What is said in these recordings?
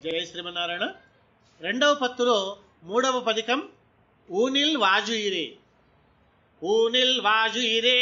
జయ శ్రీమన్నారాయణ. రెండవ పత్తులో మూడవ పదికం ఊనిల్ వాజుయిరే. ఊనిల్ వాజుయిరే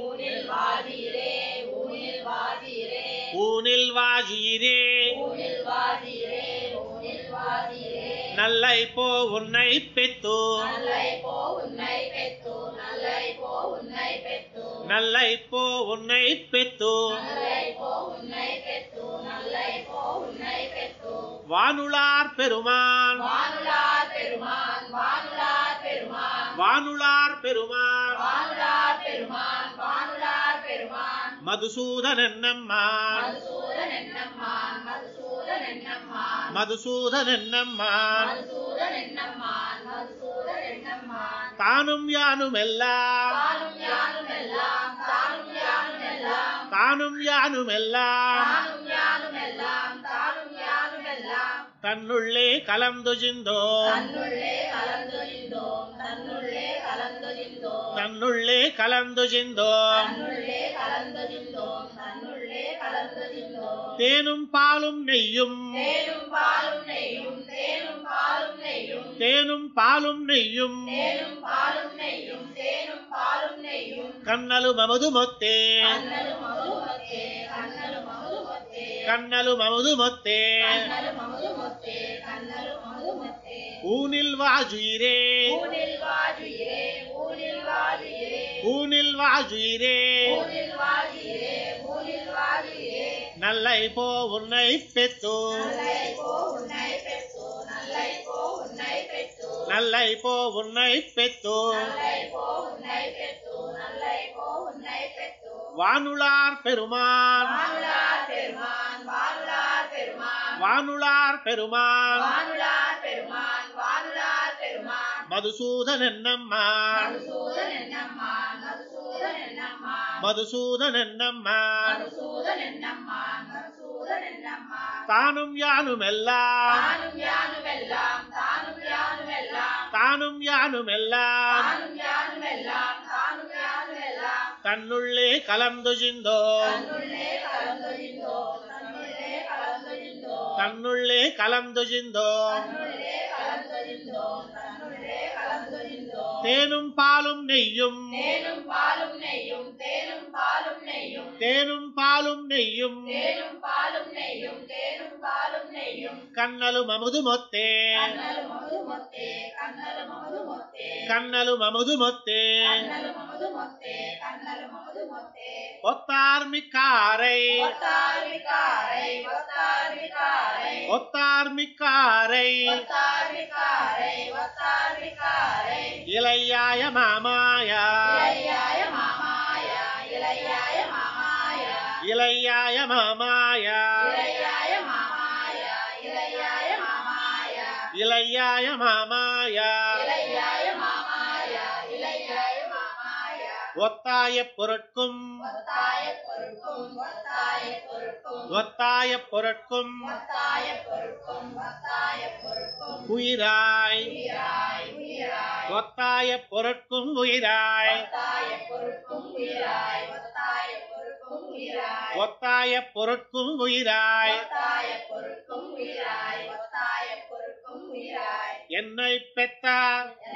ఊనిల్ వాజుయిరే ఊనిల్ వాజుయిరే ఊనిల్ వాజుయిరే ఊనిల్ వాజుయిరే ఊనిల్ వాజుయిరే నల్లైపో ఉన్నై పెట్టు నల్లైపో ఉన్నై పెట్టు నల్లైపో ఉన్నై పెట్టు నల్లైపో ఉన్నై పెట్టు నల్లైపో ఉన్నై పెట్టు నల్లైపో ఉన్నై పెట్టు வானுளார் பெருமான் வானுளார் பெருமான் வானுளார் பெருமான் வானுளார் பெருமான் வானுளார் பெருமான் வானுளார் பெருமான் மதுசூதனன்னம்மான் மதுசூதனன்னம்மான் மதுசூதனன்னம்மான் மதுசூதனன்னம்மான் மதுசூதனன்னம்மான் மதுசூதனன்னம்மான் தானும் யானுமெல்லாம் தானும் யானுமெல்லாம் தானும் யானுமெல்லாம் தானும் யானுமெல்லாம் தானும் யானுமெல்லாம் தானும் யானுமெல்லாம் தன்னுள்ளே கலந்துஜிந்தோம் தன்னுள்ளே கலந்துஜிந்தோம் தன்னுள்ளே கலந்துஜிந்தோம் தன்னுள்ளே கலந்துஜிந்தோம் தன்னுள்ளே கலந்துஜிந்தோம் தன்னுள்ளே கலந்துஜிந்தோம் தேனும் பாலும் நெய்யும் தேனும் பாலும் நெய்யும் தேனும் பாலும் நெய்யும் தேனும் பாலும் நெய்யும் தேனும் பாலும் நெய்யும் தேனும் பாலும் நெய்யும் கண்ணலு மமது மொத்தே கண்ணலு மமது மொத்தே கண்ணலு மமது மொத்தே கண்ணலு மமது மொத்தே கண்ணலு மமது மொத்தே கண்ணலு மமது மொத்தே ஊனில் வாஜுயிரே ஊனில் வாஜுயிரே ஊனில் வாஜுயிரே ஊனில் வாஜுயிரே ஊனில் வாஜுயிரே ஊனில் வாஜுயிரே நல்லைப்போ உன்னை பெத்து நல்லைப்போ உன்னை பெத்து நல்லைப்போ உன்னை பெத்து நல்லைப்போ உன்னை பெத்து நல்லைப்போ உன்னை பெத்து நல்லைப்போ உன்னை பெத்து வானுளார் பெருமான் வானுளார் பெருமான் வானுளார் பெருமான் வானுளார் பெருமான் வானுளார் பெருமான் வானுளார் பெருமான் மதுசூதனன்னம்மான் மதுசூதனன்னம்மான் மதுசூதனன்னம்மான் மதுசூதனன்னம்மான் மதுசூதனன்னம்மான் மதுசூதனன்னம்மான் தானும் யானுமெல்லாம் தானும் யானுமெல்லாம் தானும் யானுமெல்லாம் தானும் யானுமெல்லாம் தானும் யானுமெல்லாம் தானும் யானுமெல்லாம் தன்னுள்ளே கலந்துஜிந்தோம் தன்னுள்ளே கலந்துஜிந்தோம் தன்னுள்ளே கலந்துஜிந்தோம் தன்னுள்ளே கலந்துஜிந்தோம் தன்னுள்ளே கலந்துஜிந்தோம் தன்னுள்ளே கலந்துஜிந்தோம் தேனும் பாலும் நெய்யும் தேனும் பாலும் நெய்யும் தேனும் பாலும் நெய்யும் தேனும் பாலும் நெய்யும் தேனும் பாலும் நெய்யும் தேனும் பாலும் நெய்யும் கண்ணலு மமது மொத்தே கண்ணலு மமது மொத்தே கண்ணலு மமது மொத்தே கண்ணலு மமது மொத்தே கண்ணலு மமது மொத்தே கண்ணலு மமது மொத்தே ஒத்தார்மிக்காரை ஒத்தார்மிக்காரை ஒத்தார்மிக்காரை ஒத்தார்மிக்காரை ஒத்தார்மிக்காரை ஒத்தார்மிக்காரை இளையாய மாமாயா இளையாய மாமாயா இளையாய மாமாயா இளையாய மாமாயா இளையாய மாமாயா இளையாய மாமாயா இளையாய மாமாயா இளையாய மாமாயா இளையாய மாமாயா ஒத்தாய பொருட்கும் ஒத்தாய பொருட்கும் ஒத்தாய பொருட்கும் ஒத்தாய பொருட்கும் ஒத்தாய பொருட்கும் ஒத்தாய பொருட்கும் உயிராய் உயிராய் உயிராய் ஒத்தாய பொருட்கும் உயிராய் ஒத்தாய பொருட்கும் உயிராய் ஒத்தாய பொருட்கும் உயிராய் ஒத்தாய பொருட்கும் உயிராய் ஒத்தாய பொருட்கும் உயிராய் ஒத்தாய பொருட்கும் உயிராய் என்னை பெத்தா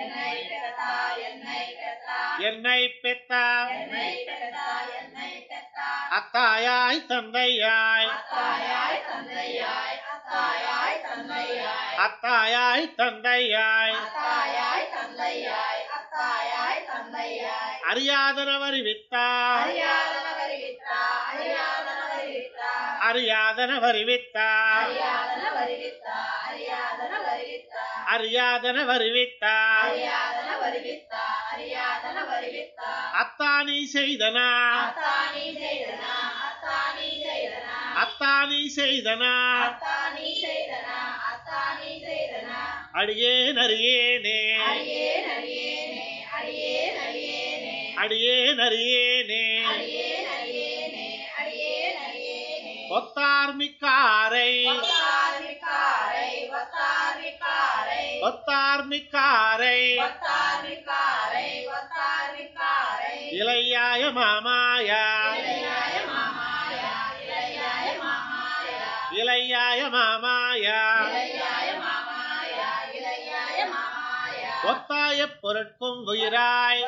என்னை பெத்தா என்னை பெத்தா என்னை பெத்தா என்னை பெத்தா என்னை பெத்தா அத்தாயாய் தந்தையாய் அத்தாயாய் தந்தையாய் அத்தாயாய் தந்தையாய் அத்தாயாய் தந்தையாய் அத்தாயாய் தந்தையாய் அத்தாயாய் தந்தையாய் அறியாதனவரி வித்தா அறியாதனவரி வித்தா அறியாதனவரி வித்தா அறியாதனவரி வித்தா அறியாதனவரி வித்தா அறியாதனவரி வித்தா அறியாதனவரி வித்தா அறியாதனவரி வித்தா அறியாதனவரி வித்தா அத்தானி செய்தனா அத்தானி செய்தனா அத்தானி செய்தனா அத்தானி செய்தனா அத்தானி செய்தனா அத்தானி செய்தனா அடியேன் அறியேனே அடியேன் அறியேனே அடியேன் அறியேனே அடியேன் அறியேனே அடியேன் அறியேனே அடியேன் அறியேனே ஒத்தார்மிக்காரை ஒத்தார்மிக்காரை ஒத்தார்மிக்காரை ஒத்தார்மிக்காரை ஒத்தார்மிக்காரை ஒத்தார்மிக்காரை இளையாய மாமாயா இளையாய மாமாயா இளையாய மாமாயா இளையாய மாமாயா ஒத்தாய பொருட்கும் உயிராய்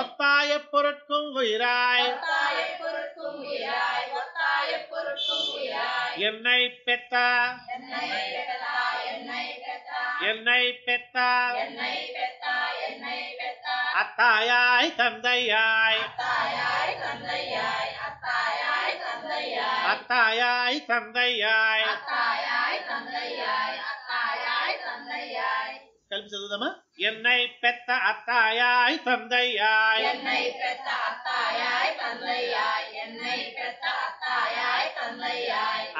ஒத்தாய பொருட்கும் உயிராய் என்னை பெத்த அத்தாயாய் தந்தையாய் அத்தாயாய் தந்தையாய் కలిపి చదువుదామా என்னை பெத்த அத்தாயாய் தந்தையாய்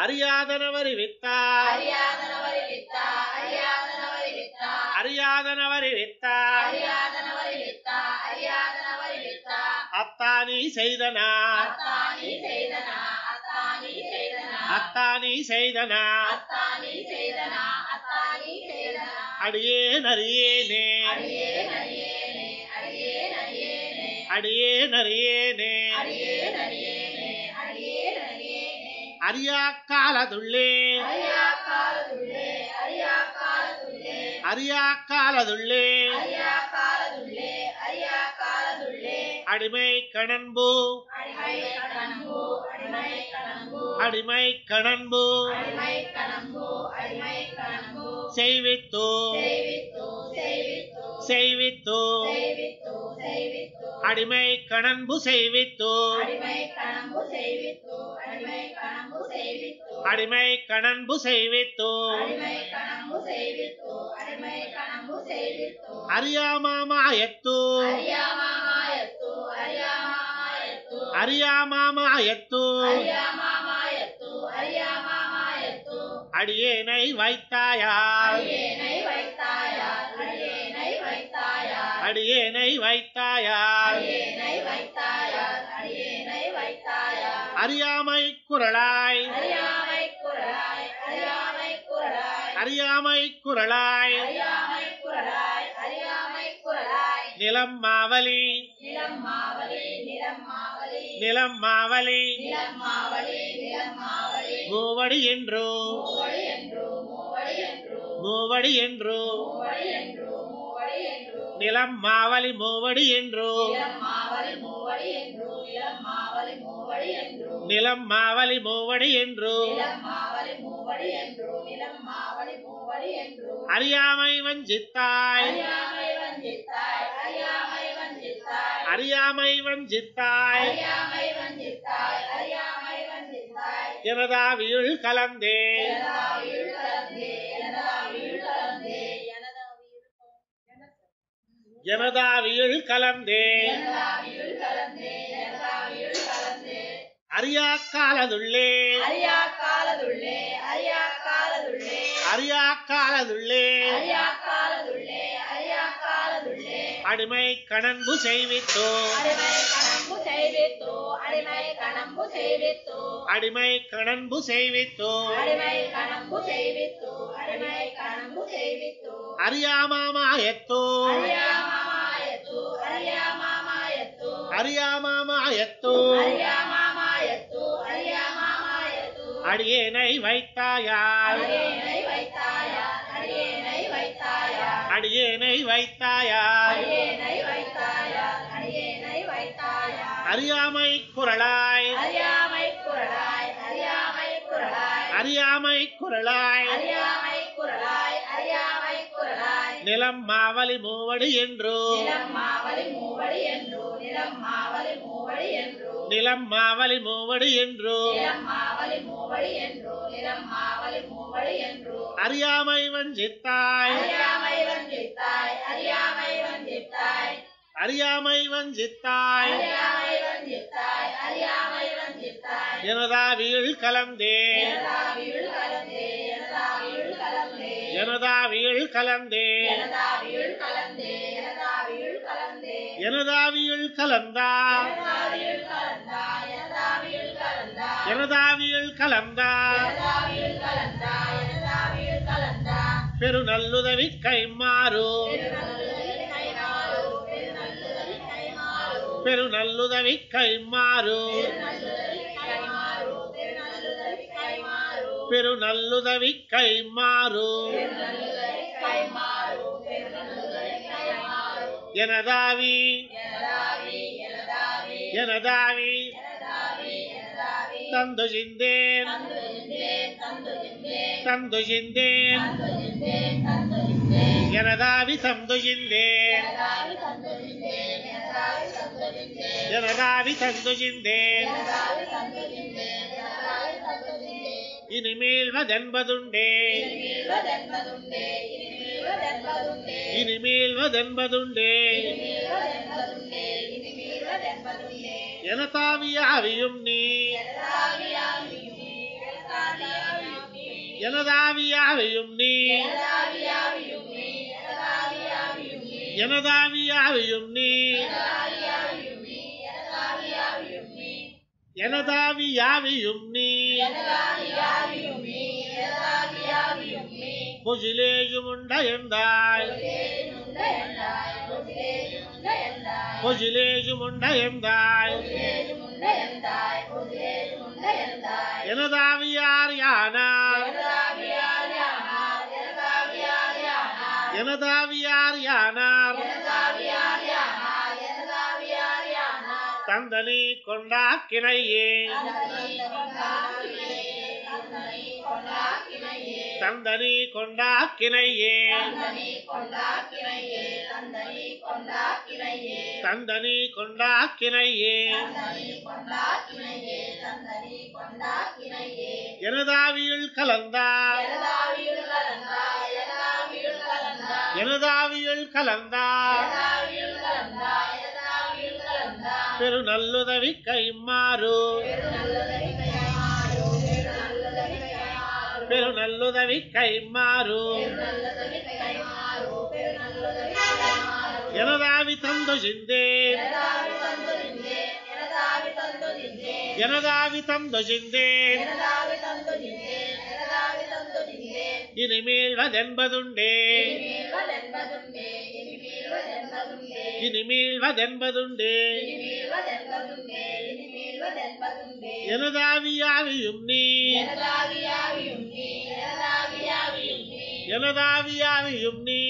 அறியாதனவரி வித்தார் அறியாதனவரி வித்தார் அத்தானி செய்தனா அத்தானி செய்தனா அடியேன் அறியேனே அடியேன் அறியேனே அறியா காலதுள்ளே அறியா காலதுள்ளே அடிமை கணன்பு அடிமை கணன்பு செய்வித்து செய்வித்து அடிமை கணன்பு செய்வித்து அடிமை கணன்பு செய்வித்து அறியாமாமாயத்து அறியாமாமாயத்து அடியேனை வைத்தாயார் அடியேனை வைத்தாயார் அறியாமை குரலாய் அறியாமை குரலாய் நிலம் மாவலி நிலம் மாவலி மூவடி என்றோ மூவடி என்றோ நிலம் மாவலி மூவடி என்றோ நிலம் மாவலி மூவடி என்றோ அறியாமை வஞ்சித்தாய் அறியாமை வஞ்சித்தாய் எனதாவியுள் கலந்தே எனதாவியுள் கலந்தே அறியா காலதுள்ளே அறியா காலதுள்ளே அடிமை கணன்பு செய்வித்தோ அடிமை கணன்பு செய்வித்தோ அறியாமாமாயத்தோ அறியாமாமாயத்தோ அடியேனை வைத்தாயார் அடியேனை வைத்தாயார் அறியாமை குரலாய் அறியாமை குரலாய் நிலம் மாவலி மூவடி என்றோ நிலம் மாவலி மூவடி என்றோ அறியாமை வஞ்சித்தாய் அறியாமை வஞ்சித்தாய் எனதாவியுள் கலந்தே எனதாவியுள் கலந்தே எனதாவியுள் கலந்தா எனதாவியுள் கலந்தா பெருநல்லுதவி கைமாறு பெருநல்லுதவி கைமாறு பெருநல்லுதவி கைமாறு எனதாவி எனதாவி தந்துஜிந்தேன் தந்துஜிந்தேன் எனதாவி தந்துஜிந்தேன் எனதாவி தந்துஜிந்தேன் இனிமேல்வதென்பதுண்டே இனிமேல்வதென்பதுண்டே எனதாவியாவியும் நீ எனதாவியாவியும் நீ எனதாவியாவியும் நீ எனதாவியாவியும் நீ பொஜிலேஜுமுண்டயந்தாய் பொஜிலேஜுமுண்டயந்தாய் எனதாவியார் யானார் எனதாவியார் யானார் தந்தனி கொண்டாக்கினையே தந்தனி கொண்டாக்கினையே தந்தனி கொண்டாக்கினையே எனதாவியுள் கலந்தார் எனதாவியுள் கலந்தார் பெருநல்லுதவி கைமாறு பெருநல்லுதவி கைமாறு எனதாவி தந்துஜிந்தேன் எனதாவி தந்துஜிந்தேன் இனிமேல்வதென்பதுண்டே இனிமேல்வதென்பதுண்டே எனதாவியாவியும் நீ எனதாவியாவியும் நீ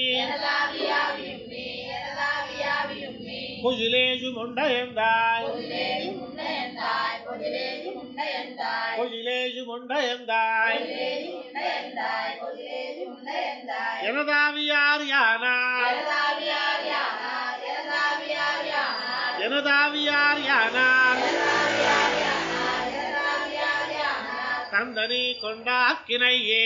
பொஜிலேஜுமுண்டயந்தாய் பொஜிலேஜுமுண்டயந்தாய் எனதாவியார் யானார் எனதாவியார் யானார் தந்தனி கொண்டாக்கினையே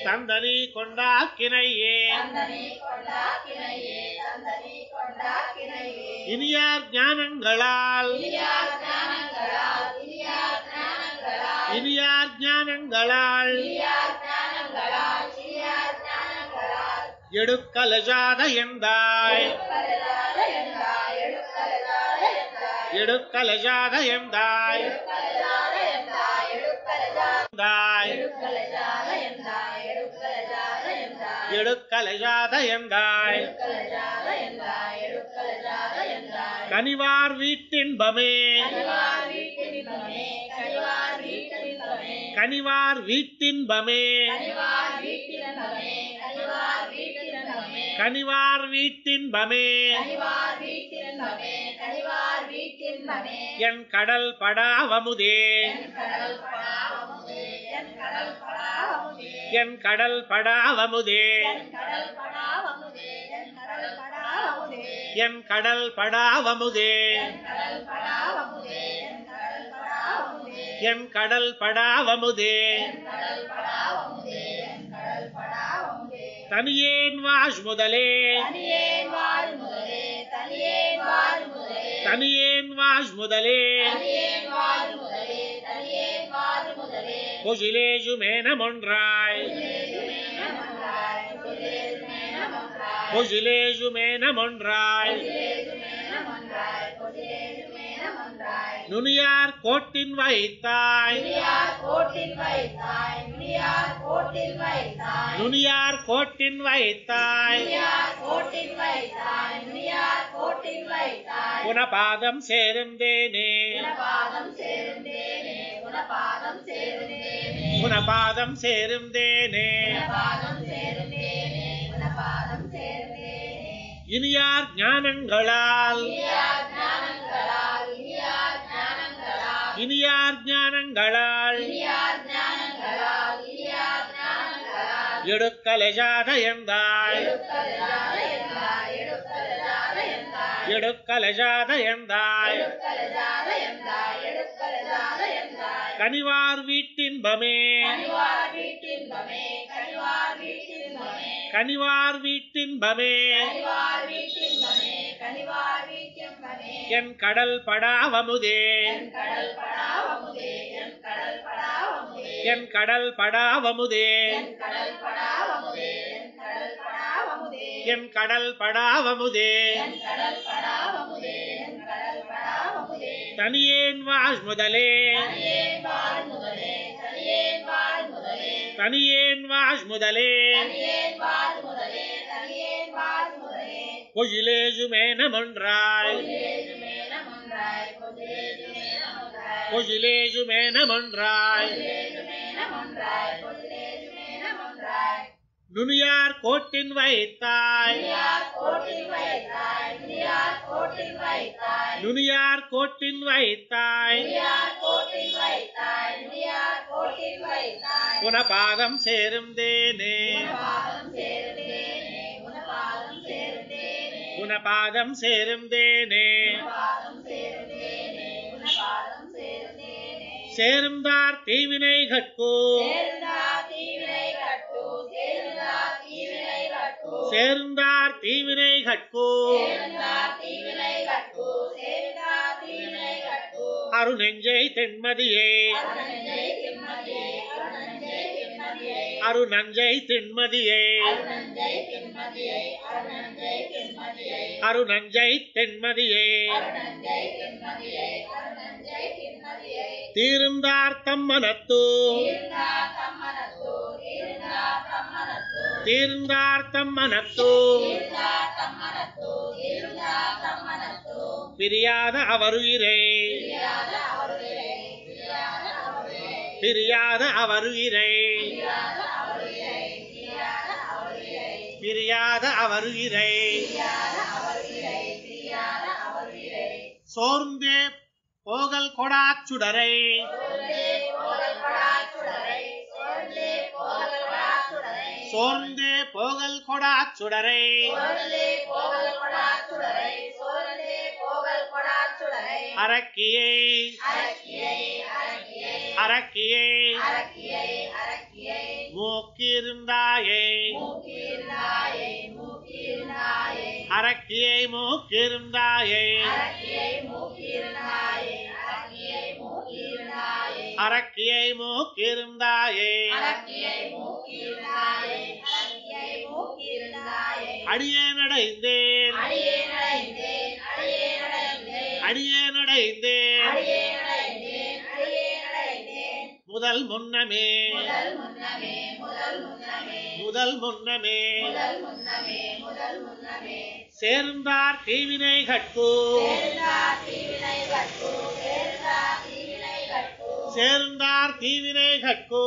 தந்தனி கொண்டாக்கினையே இனியார் ஞானங்களால் இனியார் ஞானங்களால் எடுக்கலஜாத எந்தாய் எடுக்கலஜாத எந்தாய் எடுக்கலஜாத எந்தாய் கனிவார் வீட்டின்பமே கனிவார் வீட்டின்பமே கனிவார் வீட்டின்பமே என் கடல் படாவமுதே என் கடல் படாவமுதே என் கடல் படாவமுதே என் கடல் படாவமுதே தனியேன் வாஷ் முதலே தனியேன் வாஷ் முதலே பொஜிலேஜு மேனமொன்றாய் பொஜிலேஜு மேனமொன்றாய் நுனியார் கோட்டின் வைத்தாய் நுனியார் கோட்டின் வைத்தாய் குணபாதம் சேர்ந்தேனே உனபாதம் சேர்ந்தேனே இனியார் ஞானங்களால் இனியார் ஞானங்களால் எடுக்கலஜாத எந்தாய் எடுக்கலஜாத எந்தாய் கனிவார் வீட்டின்பமே கனிவார் வீட்டின்பமே என் கடல் படாவமுதே என் கடல் படாவமுதே என் கடல் படாவமுதே தனியேன் வாழ் முதலே தனியேன் வாழ் முதலே பொஜிலேஜுமே நமொன்றாய் பொஜிலேஜுமே நமொன்றாய் நுனியார் கோட்டின் வைத்தாய் நுனியார் கோட்டின் வைத்தாய் உனபாதம் சேர்ந்தேனே உனபாதம் சேர்ந்தேனே சேர்ந்தார் தீவினை கட்கு சேர்ந்தார் தீவினை கட்கு அருநெஞ்சை தென்மதியே அருநஞ்சை தென்மதியே அருநஞ்சை தென்மதியே தீர்ந்தார் தம்மனத்து தீர்ந்தார் தம்மனத்து பிரியாத அவருயிரே பிரியாத அவருயிரே பிரியாத அவருயிரே சோர்ந்தே போகல் கொடாச்சுடரை சோர்ந்தே போகல் கொடாச்சுடரை அரக்கியே அரக்கியே மூக்கிருந்தாயே அரக்கியை மூக்கிருந்தாயே அரக்கியை மூக்கிருந்தாயே அடியேனடைந்தேன் அடியேனடைந்தேன் முதல் முன்னமே முதல் முன்னமே சேர்ந்தார் தீவினை கட்கு சேர்ந்தார் தீவினை கட்கு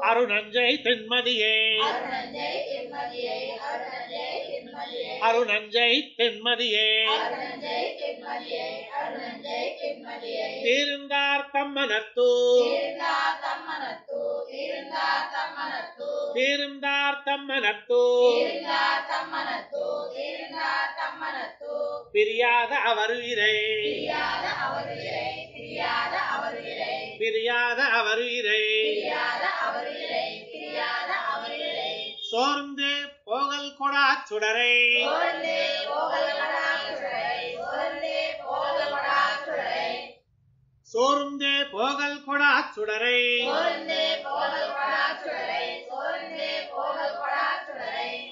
அருநஞ்சை தென்மதியே அருநஞ்சை தென்மதியே தீர்ந்தார் தம்மனத்து தீர்ந்தார் தம்மனத்து பிரியாத அவருயிரே பிரியாத அவருயிரே சோர்ந்தே போகல் கொடாச்சுடரை சோர்ந்தே போகல் கொடாச்சுடரை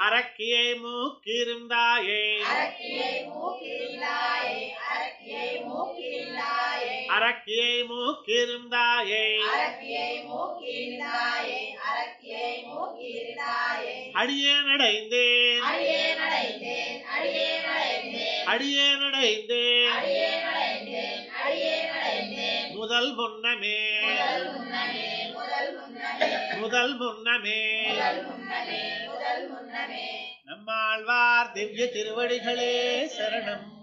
அரக்கியை மூக்கிருந்தாயே அரக்கியை மூக்கிருந்தாயே அடியேனடைந்தேன் அடியேனடைந்தேன் முதல் முன்னமே நம்மாழ்வார் திவ்ய திருவடிகளே சரணம்.